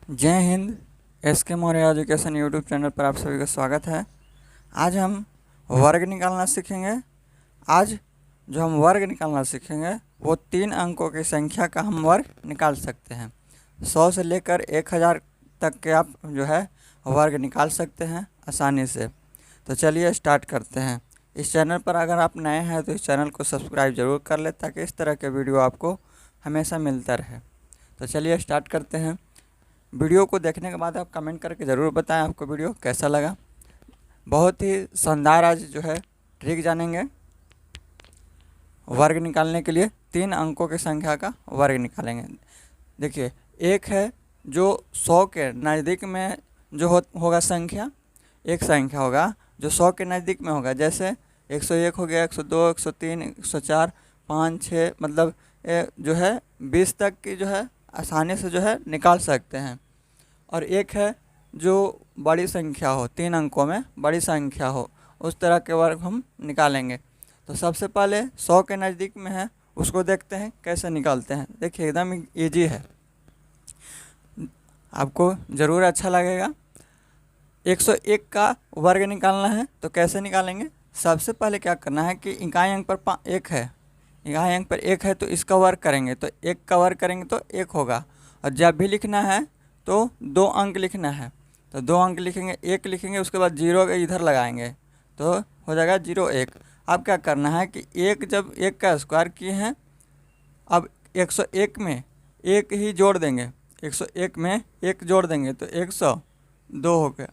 जय Hind. SK Maurya education YouTube channel पर आप सभी का स्वागत है। आज हम वर्ग निकालना सीखेंगे। आज जो हम वर्ग निकालना सीखेंगे वो 3 अंकों की संख्या का हम वर्ग निकाल सकते हैं। 100 से लेकर 1000 तक के आप जो है वर्ग निकाल सकते हैं आसानी से। तो चलिए स्टार्ट करते हैं। इस चैनल पर अगर आप नए हैं तो इस चैनल को सब्सक्राइब ज़रूर कर लें ताकि इस तरह के वीडियो आपको हमेशा मिलता रहे। तो चलिए स्टार्ट करते हैं। वीडियो को देखने के बाद आप कमेंट करके ज़रूर बताएं आपको वीडियो कैसा लगा। बहुत ही शानदार आज जो है ट्रिक जानेंगे वर्ग निकालने के लिए। 3 अंकों की संख्या का वर्ग निकालेंगे। देखिए, एक है जो 100 के नज़दीक में जो होगा संख्या, एक संख्या होगा जो 100 के नज़दीक में होगा। जैसे 101 हो गया, 102, 103, 104, 5, 6, मतलब जो है 20 तक की जो है आसानी से जो है निकाल सकते हैं। और एक है जो बड़ी संख्या हो, 3 अंकों में बड़ी संख्या हो, उस तरह के वर्ग हम निकालेंगे। तो सबसे पहले 100 के नज़दीक में है, उसको देखते हैं कैसे निकालते हैं। देखिए, एकदम इजी है, आपको ज़रूर अच्छा लगेगा। 101 का वर्ग निकालना है तो कैसे निकालेंगे। सबसे पहले क्या करना है कि इकाई अंक पर 1 है, इकाई अंक पर 1 है तो इसका वर्ग करेंगे तो 1 का वर्ग करेंगे तो 1 होगा। और जब भी लिखना है तो 2 अंक लिखना है तो 2 अंक लिखेंगे, 1 लिखेंगे, उसके बाद 0 इधर लगाएंगे तो हो जाएगा 0 1। अब क्या करना है कि जब 1 का स्क्वायर किए हैं, अब 101 में 1 ही जोड़ देंगे, 101 में 1 जोड़ देंगे तो 102 हो गया,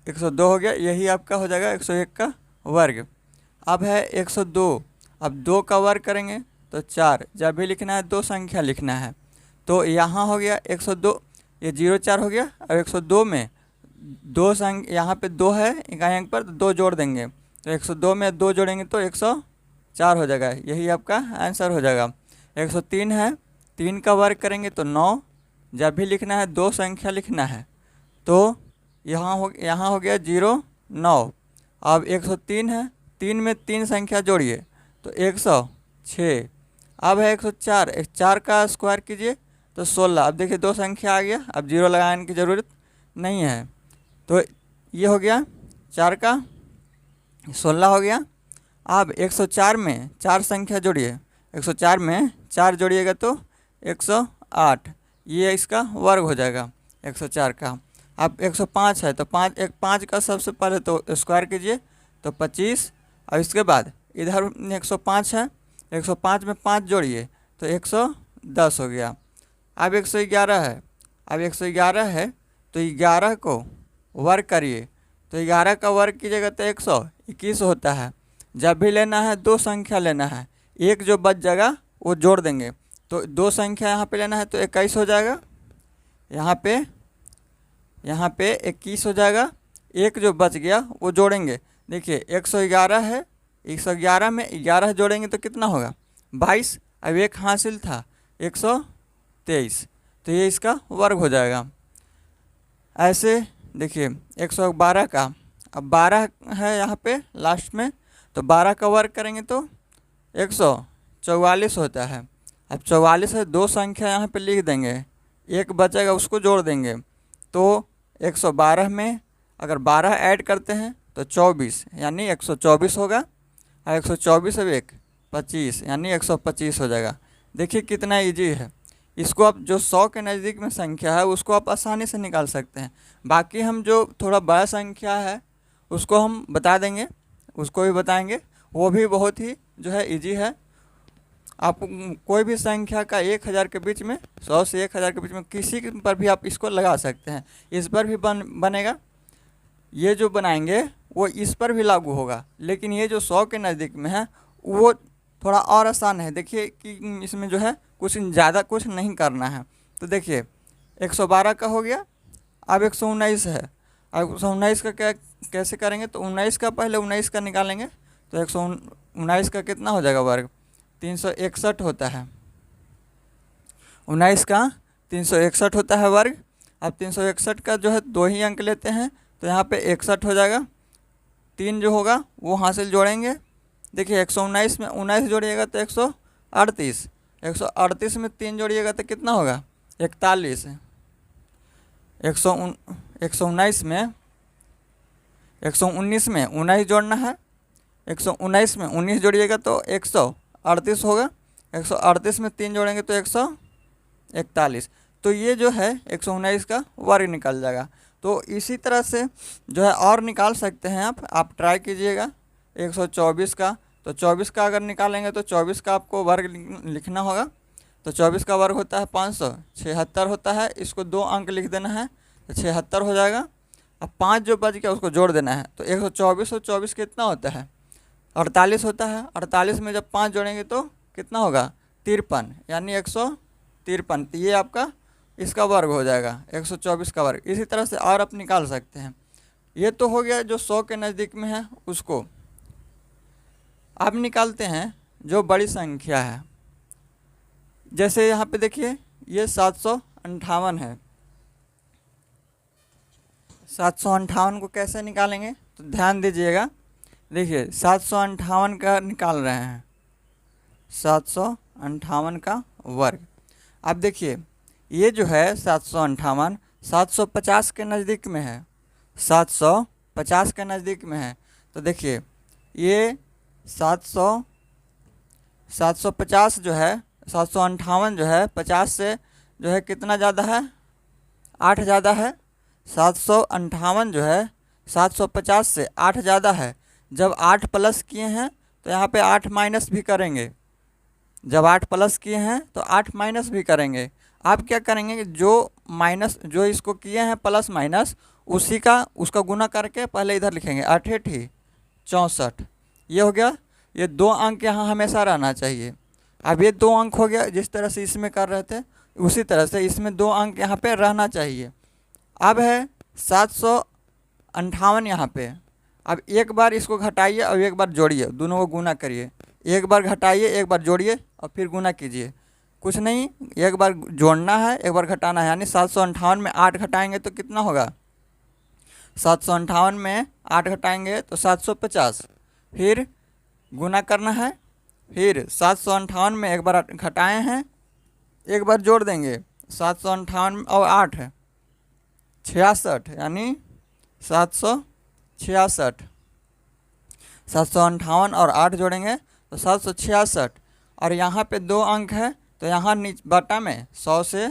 102 हो गया। यही आपका हो जाएगा 101 का वर्ग। अब है 102, अब 2 का वर्ग करेंगे तो 4। जब भी लिखना है 2 संख्या लिखना है तो यहाँ हो गया 102, ये 04 हो गया। और 102 में 2 संख्या, यहाँ पे 2 है इकाई अंक पर तो 2 जोड़ देंगे तो 102 में 2 जोड़ेंगे तो 104 हो जाएगा। यही आपका आंसर हो जाएगा। 103 है, 3 का वर्ग करेंगे तो 9। जब भी लिखना है 2 संख्या लिखना है तो यहाँ हो गया 0 9। अब 103 है, 3 में 3 संख्या जोड़िए तो 106। अब है 104, 4 का स्क्वायर कीजिए तो 16। अब देखिए 2 संख्या आ गया, अब 0 लगाने की ज़रूरत नहीं है तो ये हो गया 4 का 16 हो गया। अब 104 में 4 संख्या जोड़िए, 104 में 4 जोड़िएगा तो 108, ये इसका वर्ग हो जाएगा 104 का। अब 105 है तो 5 का सबसे पहले तो स्क्वायर कीजिए तो 25। और इसके बाद इधर 105 है, 105 में 5 जोड़िए तो 110 हो गया। अब 111 है, अब 111 है तो 11 को वर्ग करिए तो 11 का वर्ग कीजिएगा तो 121 होता है। जब भी लेना है 2 संख्या लेना है, एक जो बच जाएगा वो जोड़ देंगे तो 2 संख्या यहाँ पे लेना है तो 21 हो जाएगा। यहाँ पे 21 हो जाएगा। एक जो बच गया वो जोड़ेंगे। देखिए 111 है, 111 में 11 जोड़ेंगे तो कितना होगा 22। अब एक हासिल था 123 तो ये इसका वर्ग हो जाएगा। ऐसे देखिए 112 का, अब 12 है यहाँ पे लास्ट में तो 12 का वर्ग करेंगे तो 144 होता है। अब 44 है, 2 संख्या यहाँ पे लिख देंगे, एक बचेगा उसको जोड़ देंगे तो 112 में अगर 12 ऐड करते हैं तो 24 यानी 124 होगा। और 124 अब 1 25 यानी 125 हो जाएगा। देखिए कितना इजी है। इसको आप जो 100 के नज़दीक में संख्या है उसको आप आसानी से निकाल सकते हैं। बाकी हम जो थोड़ा बड़ा संख्या है उसको हम बता देंगे, उसको भी बताएंगे, वो भी बहुत ही जो है इजी है। आप कोई भी संख्या का 1000 के बीच में, 100 से 1000 के बीच में किसी पर भी आप इसको लगा सकते हैं। इस पर भी बनेगा, ये जो बनाएंगे वो इस पर भी लागू होगा। लेकिन ये जो 100 के नज़दीक में है वो थोड़ा और आसान है। देखिए कि इसमें जो है कुछ ज़्यादा कुछ नहीं करना है। तो देखिए 112 का हो गया, अब 119 है। अब 119 का क्या कैसे करेंगे तो 19 का पहले 19 का निकालेंगे तो 119 का कितना हो जाएगा वर्ग 361 होता है। 19 का 361 होता है वर्ग। अब 361 का जो है 2 ही अंक लेते हैं तो यहाँ पे 61 हो जाएगा। 3 जो होगा वो हासिल जोड़ेंगे। देखिए 119 में 19 जोड़िएगा तो 138, 138 में 3 जोड़िएगा तो कितना होगा 41। 119 में 119 में 19 जोड़ना है। 119 में 19 जोड़िएगा तो 138 होगा। 138 में 3 जोड़ेंगे तो 141। तो ये जो है 119 का वर्ग निकल जाएगा। तो इसी तरह से जो है और निकाल सकते हैं आप ट्राई कीजिएगा। 124 का, तो 24 का अगर निकालेंगे तो 24 का आपको वर्ग लिखना होगा। तो 24 का वर्ग होता है 576 होता है। इसको 2 अंक लिख देना है तो 76 हो जाएगा। अब 5 जो बच गया उसको जोड़ देना है। तो 124 और 24 कितना होता है? 48 होता है। 48 में जब 5 जोड़ेंगे तो कितना होगा? 53, यानी 153। तो ये आपका इसका वर्ग हो जाएगा, 124 का वर्ग। इसी तरह से और आप निकाल सकते हैं। ये तो हो गया जो 100 के नज़दीक में है उसको। अब निकालते हैं जो बड़ी संख्या है। जैसे यहाँ पे देखिए ये 758 है। 758 को कैसे निकालेंगे तो ध्यान दीजिएगा। देखिए 758 का निकाल रहे हैं, 758 का वर्ग। अब देखिए ये जो है 758 750 के नज़दीक में है, 750 के नज़दीक में है। तो देखिए ये 750 जो है, 758 जो है 50 से जो है कितना ज़्यादा है? 8 ज़्यादा है। 758 जो है 750 से 8 ज़्यादा है। जब 8 प्लस किए हैं तो यहाँ पे 8 माइनस भी करेंगे। जब 8 प्लस किए हैं तो 8 माइनस भी करेंगे। आप क्या करेंगे कि जो इसको किए हैं प्लस माइनस, उसी का उसका गुना करके पहले इधर लिखेंगे। 8 8 64। ये हो गया। ये 2 अंक यहाँ हमेशा रहना चाहिए। अब ये 2 अंक हो गया। जिस तरह से इसमें कर रहे थे उसी तरह से इसमें 2 अंक यहाँ पे रहना चाहिए। अब है 758 यहाँ पे। अब एक बार इसको घटाइए और एक बार जोड़िए, दोनों को गुना करिए। एक बार घटाइए, एक बार जोड़िए और फिर गुना कीजिए। कुछ नहीं, एक बार जोड़ना है, एक बार घटाना है। यानी 758 में 8 घटाएंगे तो कितना होगा? 758 में 8 घटाएंगे तो 750। फिर गुना करना है। फिर 758 में एक बार घटाए हैं, एक बार जोड़ देंगे। 758 और 8 66, यानी 766। 758 और 8 जोड़ेंगे तो 766। और यहाँ पे 2 अंक है तो यहाँ बटा में 100 से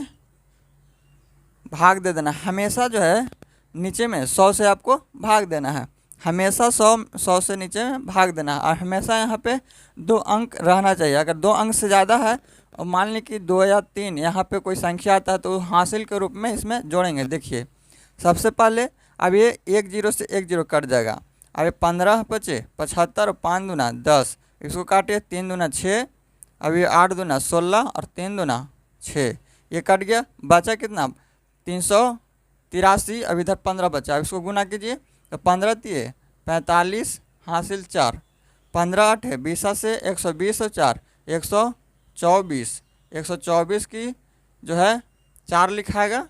भाग दे देना। हमेशा जो है नीचे में 100 से आपको भाग देना है। हमेशा 100 से नीचे में भाग देना है। और हमेशा यहाँ पे 2 अंक रहना चाहिए। अगर 2 अंक से ज़्यादा है और मान ली कि 2 या 3 यहाँ पे कोई संख्या आता है तो हासिल के रूप में इसमें जोड़ेंगे। देखिए सबसे पहले अब ये 1 0 से 1 0 कट जाएगा। अब ये 15 बचे 75 और 5 दूना 10, इसको काटिए। 3 दूना 6, अब ये 8 दूना 16 और 3 दूना 6, ये कट गया। बचा कितना? 383। अब इधर 15 बचा, अब इसको गुना कीजिए तो 15 3 45 हासिल 4, 15 8 20 से 120 और 4 124। 124 की जो है 4 लिखाएगा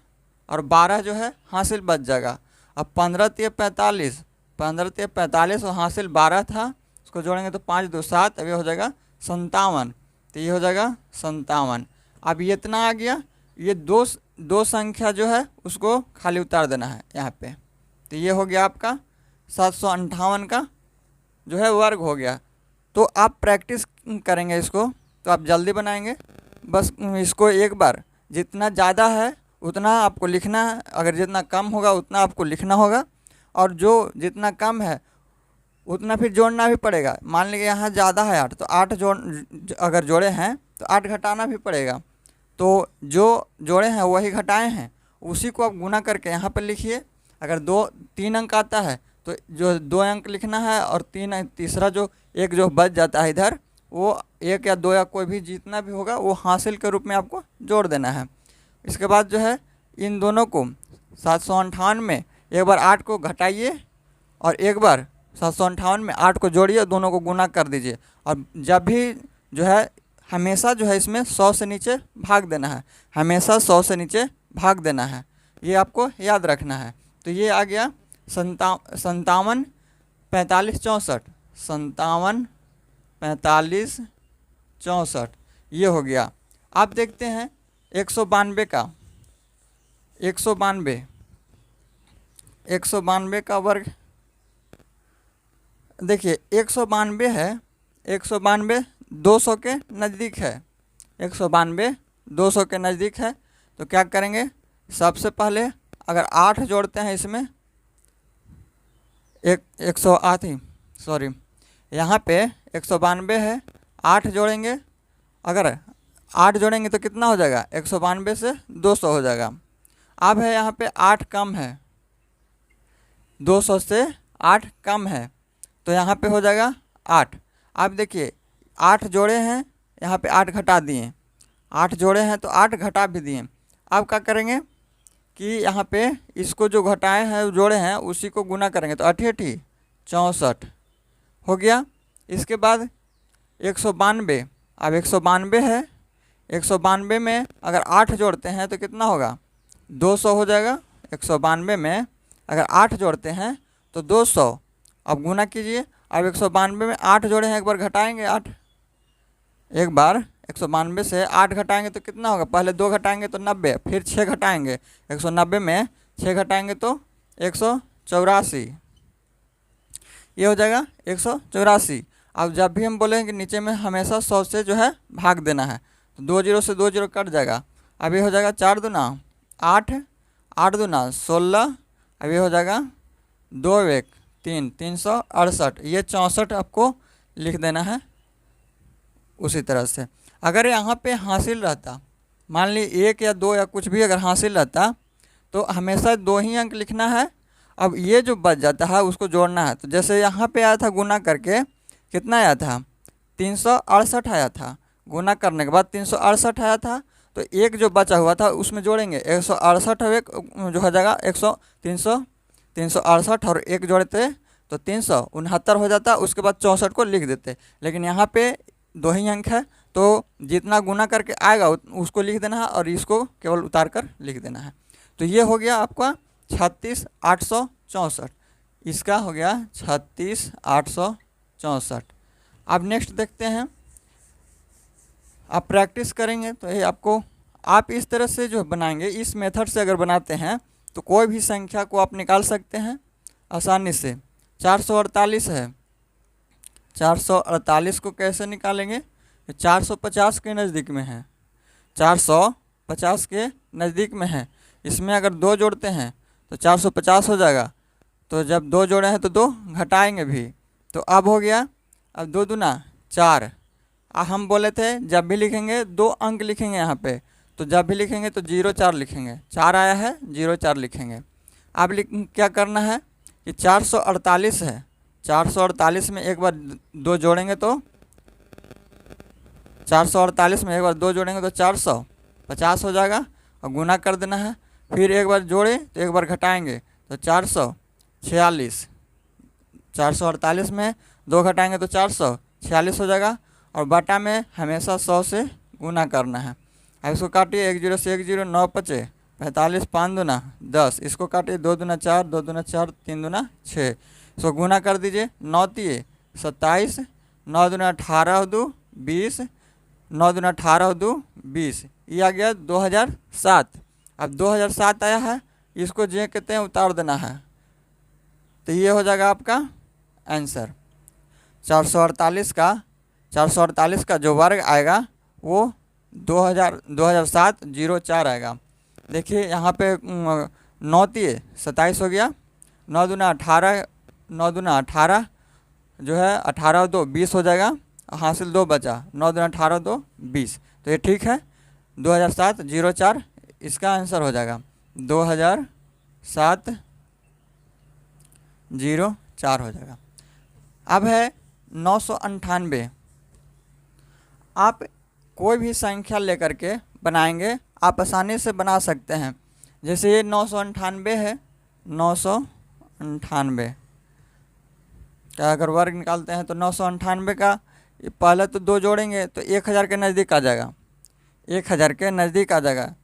और 12 जो है हासिल बच जाएगा। अब 15 3 45, 15 3 45 और हासिल 12 था, उसको जोड़ेंगे तो 5 2 7, अब ये हो जाएगा 57। तो ये हो जाएगा 57। अब ये इतना आ गया। ये दो संख्या जो है उसको खाली उतार देना है यहाँ पे। तो ये हो गया आपका 758 का जो है वर्ग हो गया। तो आप प्रैक्टिस करेंगे इसको तो आप जल्दी बनाएंगे। बस इसको एक बार, जितना ज़्यादा है उतना आपको लिखना है, अगर जितना कम होगा उतना आपको लिखना होगा। और जो जितना कम है उतना फिर जोड़ना भी पड़ेगा। मान लीजिए यहाँ ज़्यादा है 8, तो 8 अगर जोड़े हैं तो 8 घटाना भी पड़ेगा। तो जो जोड़े हैं वही घटाए हैं, उसी को आप गुना करके यहाँ पर लिखिए। अगर 3 अंक आता है तो जो 2 अंक लिखना है और तीसरा जो एक जो बच जाता है इधर, वो 1 या 2 या कोई भी जितना भी होगा वो हासिल के रूप में आपको जोड़ देना है। इसके बाद जो है इन दोनों को 758 में एक बार 8 को घटाइए और एक बार 758 में 8 को जोड़िए, दोनों को गुना कर दीजिए। और जब भी जो है हमेशा जो है इसमें 100 से नीचे भाग देना है, हमेशा 100 से नीचे भाग देना है। ये आपको याद रखना है। तो ये आ गया 57 45 64, 57 45 64, ये हो गया। आप देखते हैं 192 का, 192 192 का वर्ग, देखिए 192 है, 192 200 के नज़दीक है, 192 200 के नज़दीक है। तो क्या करेंगे, सबसे पहले अगर 8 जोड़ते हैं इसमें, 108 ही सॉरी, यहाँ पे 192 है, 8 जोड़ेंगे, अगर 8 जोड़ेंगे तो कितना हो जाएगा, 192 से 200 हो जाएगा। अब है यहाँ पे 8 कम है, 200 से 8 कम है, तो यहाँ पे हो जाएगा 8। अब देखिए 8 जोड़े हैं, यहाँ पे 8 घटा दिए, 8 जोड़े हैं तो 8 घटा भी दिए। अब क्या करेंगे कि यहाँ पे इसको जो घटाए हैं जोड़े हैं उसी को गुना करेंगे, तो 8 8 64 हो गया। इसके बाद 192, अब 192 है, 192 में अगर 8 जोड़ते हैं तो कितना होगा, 200 हो जाएगा। 192 में अगर 8 जोड़ते हैं तो 200, अब गुना कीजिए। अब 192 में 8 जोड़े हैं, एक बार घटाएंगे 8, एक बार 192 से 8 घटाएंगे तो कितना होगा, पहले 2 घटाएंगे तो 90, फिर 6 घटाएंगे, 190 में 6 घटाएंगे तो 184, ये हो जाएगा 184। अब जब भी हम बोलेंगे नीचे में हमेशा 100 से जो है भाग देना है, तो 2 0 से 2 0 कट जाएगा। अब ये हो जाएगा 4 दूना 8, 8 दूना 16, अब ये हो जाएगा 2 1 3, 368, ये 64 आपको लिख देना है। उसी तरह से अगर यहाँ पे हासिल रहता, मान ली 1 या 2 या कुछ भी अगर हासिल रहता तो हमेशा 2 ही अंक लिखना है। अब ये जो बच जाता है उसको जोड़ना है, तो जैसे यहाँ पे आया था गुना करके कितना आया था, 368 आया था, गुना करने के बाद 368 आया था, तो एक जो बचा हुआ था उसमें जोड़ेंगे 168 और एक जो हो जाएगा 368 और एक जोड़ते तो 369 हो जाता, उसके बाद 64 को लिख देते। लेकिन यहाँ पे 2 ही अंक है तो जितना गुना करके आएगा उसको लिख देना है और इसको केवल उतार कर लिख देना है। तो ये हो गया आपका 36864, इसका हो गया 36864। अब नेक्स्ट देखते हैं, आप प्रैक्टिस करेंगे तो ये आपको, आप इस तरह से जो बनाएंगे, इस मेथड से अगर बनाते हैं तो कोई भी संख्या को आप निकाल सकते हैं आसानी से। 448 है, 448 को कैसे निकालेंगे, 450 के नज़दीक में है, 450 के नज़दीक में है, इसमें अगर 2 जोड़ते हैं तो 450 हो जाएगा। तो जब 2 जोड़े हैं तो 2 घटाएंगे भी, तो अब हो गया, अब 2 दूना 4। हम बोले थे जब भी लिखेंगे 2 अंक लिखेंगे यहाँ पे, तो जब भी लिखेंगे तो 04 लिखेंगे, 4 आया है 04 लिखेंगे। अब क्या करना है कि 448 है, 448 में एक बार 2 जोड़ेंगे तो 448 में एक बार 2 जोड़ेंगे तो 450 हो जाएगा और गुना कर देना है। फिर एक बार जोड़े तो एक बार घटाएंगे तो 446, 448 में 2 घटाएंगे तो 446 हो जाएगा और बटा में हमेशा 100 से गुना करना है। अब इसको काटिए, 1 0 से 1 0, 9 5 45, 5 दूना 10, इसको काटिए, 2 दूना 4, 2 दूना 4, 3 दूना 6, इसको गुना कर दीजिए, 9 3 27, 9 दूना 18 2 20, 9 दूना 18 2 20, ये आ गया 2007। अब 2007 आया है, इसको जो कहते हैं उतार देना है, तो ये हो जाएगा आपका आंसर। 448 का जो वर्ग आएगा वो 2007 04 आएगा। देखिए यहाँ पे 9 3 27 हो गया, 9 दूना 18, 9 दूना 18 जो है 18 2 20 हो जाएगा, हासिल 2 बचा, 9 दूना 18 2 20, तो ये ठीक है 2007 04 इसका आंसर हो जाएगा, 2007 04 हो जाएगा। अब है 998, आप कोई भी संख्या लेकर के बनाएंगे, आप आसानी से बना सकते हैं। जैसे ये 998 है, 998 का अगर वर्ग निकालते हैं तो 998 का पहले तो 2 जोड़ेंगे तो 1000 के नज़दीक आ जाएगा, 1000 के नज़दीक आ जाएगा।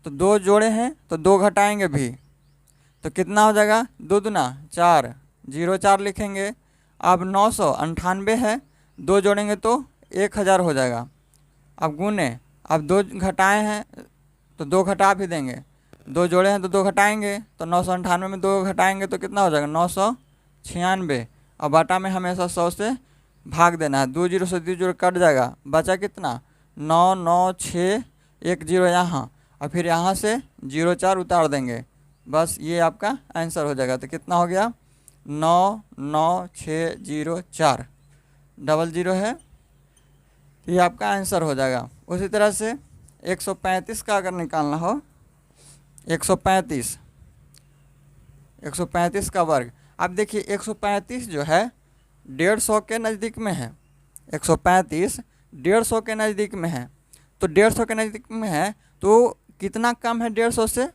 तो 2 जोड़े हैं तो 2 घटाएंगे भी, तो कितना हो जाएगा, 2 दूना 4, 04 लिखेंगे। अब 998 है, 2 जोड़ेंगे तो 1000 हो जाएगा। अब गुने, अब 2 घटाए हैं तो 2 घटा भी देंगे, दो जोड़े हैं तो दो घटाएंगे, तो 998 में दो घटाएंगे तो कितना हो जाएगा 996। और बटा में हमेशा 100 से भाग देना है। 2 जीरो से 2 जीरो कट जाएगा, बचा कितना 9 9 6 1 जीरो यहाँ, और फिर यहाँ से 0 4 उतार देंगे, बस ये आपका आंसर हो जाएगा। तो कितना हो गया 9 9 6 0 4 डबल जीरो है, तो ये आपका आंसर हो जाएगा। उसी तरह से 135 का अगर निकालना हो, 135 का वर्ग, अब देखिए 135 जो है 150 के नज़दीक में है। 135 150 के नज़दीक में है, तो 150 के नज़दीक में है तो कितना कम है 150 से?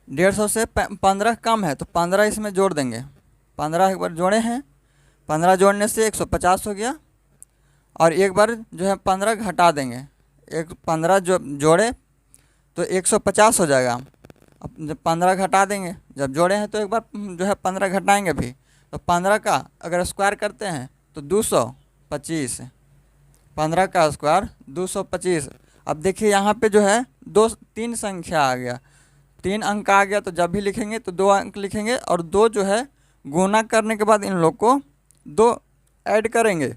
150 से 15 कम है, तो 15 इसमें जोड़ देंगे। 15 एक बार जोड़े हैं, 15 जोड़ने से 150 हो गया, और एक बार जो है 15 घटा देंगे। 15 जो जोड़े तो 150 हो जाएगा। अब जब 15 घटा देंगे, जब जोड़े हैं तो एक बार जो है 15 घटाएंगे भी, तो 15 का अगर स्क्वायर करते हैं तो 225, 15 का स्क्वायर 225। अब देखिए यहाँ पे जो है 3 संख्या आ गया, 3 अंक आ गया, तो जब भी लिखेंगे तो 2 अंक लिखेंगे, और 2 जो है गुना करने के बाद इन लोग को 2 ऐड करेंगे।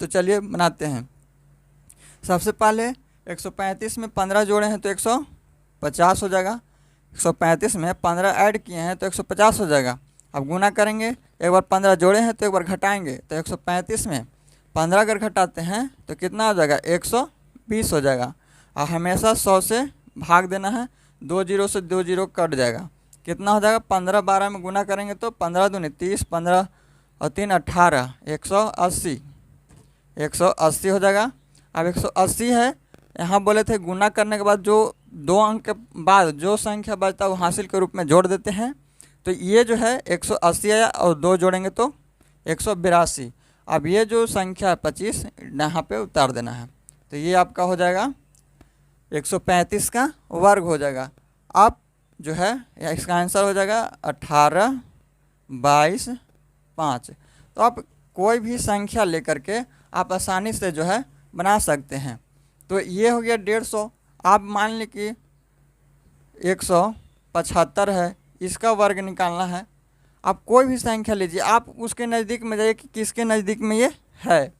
तो चलिए बनाते हैं। सबसे पहले 135 में 15 जोड़े हैं तो 150 हो जाएगा। 135 में 15 ऐड किए हैं तो 150 हो जाएगा। अब गुना करेंगे, एक बार 15 जोड़े हैं तो एक बार घटाएंगे, तो 135 में 15 अगर घटाते हैं तो कितना हो जाएगा 120 हो जाएगा। और हमेशा 100 से भाग देना है, 2 जीरो से 2 जीरो कट जाएगा, कितना हो जाएगा 15 12 में गुना करेंगे तो 15 दूनी 30, 15 और 3 18, 180 हो जाएगा। अब 180 है, यहाँ बोले थे गुना करने के बाद जो 2 अंक के बाद जो संख्या बचता है वो हासिल के रूप में जोड़ देते हैं। तो ये जो है 180 आया और 2 जोड़ेंगे तो 182। अब ये जो संख्या है 25 यहाँ पे उतार देना है, तो ये आपका हो जाएगा 135 का वर्ग हो जाएगा। अब जो है इसका आंसर हो जाएगा 18 22 5। तो आप कोई भी संख्या लेकर के आप आसानी से जो है बना सकते हैं। तो ये हो गया 150। आप मान लें कि 175 है, इसका वर्ग निकालना है। आप कोई भी संख्या लीजिए, आप उसके नज़दीक में जाइए कि किसके नज़दीक में ये है।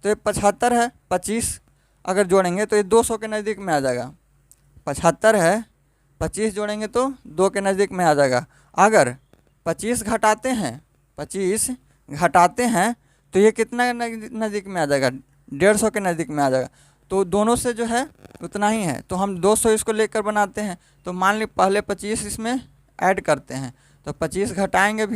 तो ये 75 है, 25 अगर जोड़ेंगे तो ये 200 के नज़दीक में आ जाएगा। 75 है, 25 जोड़ेंगे तो 2 के नज़दीक में आ जाएगा। अगर 25 घटाते हैं तो ये कितना नज़दीक में आ जाएगा 150 के नज़दीक में आ जाएगा। तो दोनों से जो है उतना ही है, तो हम 200 इसको लेकर बनाते हैं। तो मान ली पहले 25 इसमें ऐड करते हैं, तो 25 घटाएंगे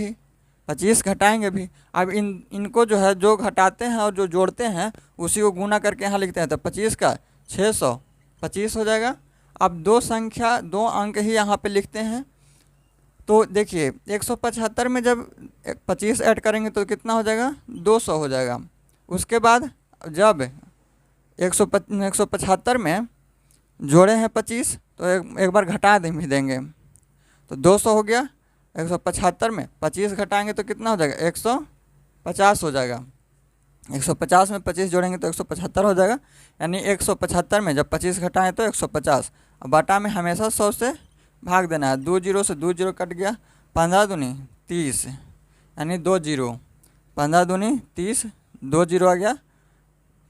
भी। अब इनको जो है जो घटाते हैं और जो जोड़ते हैं उसी को गुना करके यहाँ लिखते हैं, तो 25 का 625 हो जाएगा। अब 2 अंक ही यहाँ पे लिखते हैं। तो देखिए 175 में जब 25 ऐड करेंगे तो कितना हो जाएगा 200 हो जाएगा। उसके बाद जब 175 में जोड़े हैं 25 तो एक बार घटा देंगे, तो 200 हो गया। 175 में 25 घटाएंगे तो कितना हो जाएगा 150 हो जाएगा। 150 में 25 जोड़ेंगे तो 175 हो जाएगा। यानी 175 में जब 25 घटाएं तो 150। अब बटा में हमेशा 100 से भाग देना है। 2 जीरो से 2 जीरो कट गया, 15 दूनी 30 यानी 2 जीरो, 15 दूनी 30, 2 जीरो आ गया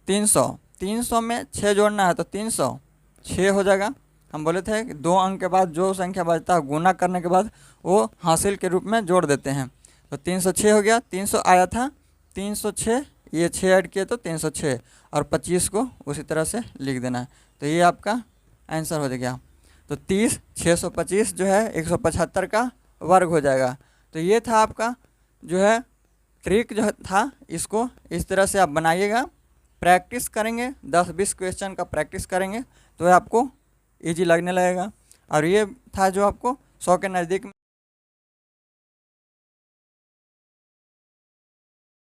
300। 300 में 6 जोड़ना है तो 306 हो जाएगा। हम बोले थे कि 2 अंक के बाद जो संख्या बचता है गुना करने के बाद वो हासिल के रूप में जोड़ देते हैं। तो 306 हो गया, 300 आया था 306, ये 6 ऐड किए तो 306, और 25 को उसी तरह से लिख देना है। तो ये आपका आंसर हो गया। तो 30 625 जो है 175 का वर्ग हो जाएगा। तो ये था आपका जो है ट्रिक जो था, इसको इस तरह से आप बनाइएगा। प्रैक्टिस करेंगे, 10-20 क्वेश्चन का प्रैक्टिस करेंगे तो आपको इजी लगने लगेगा। और ये था जो आपको 100 के नज़दीक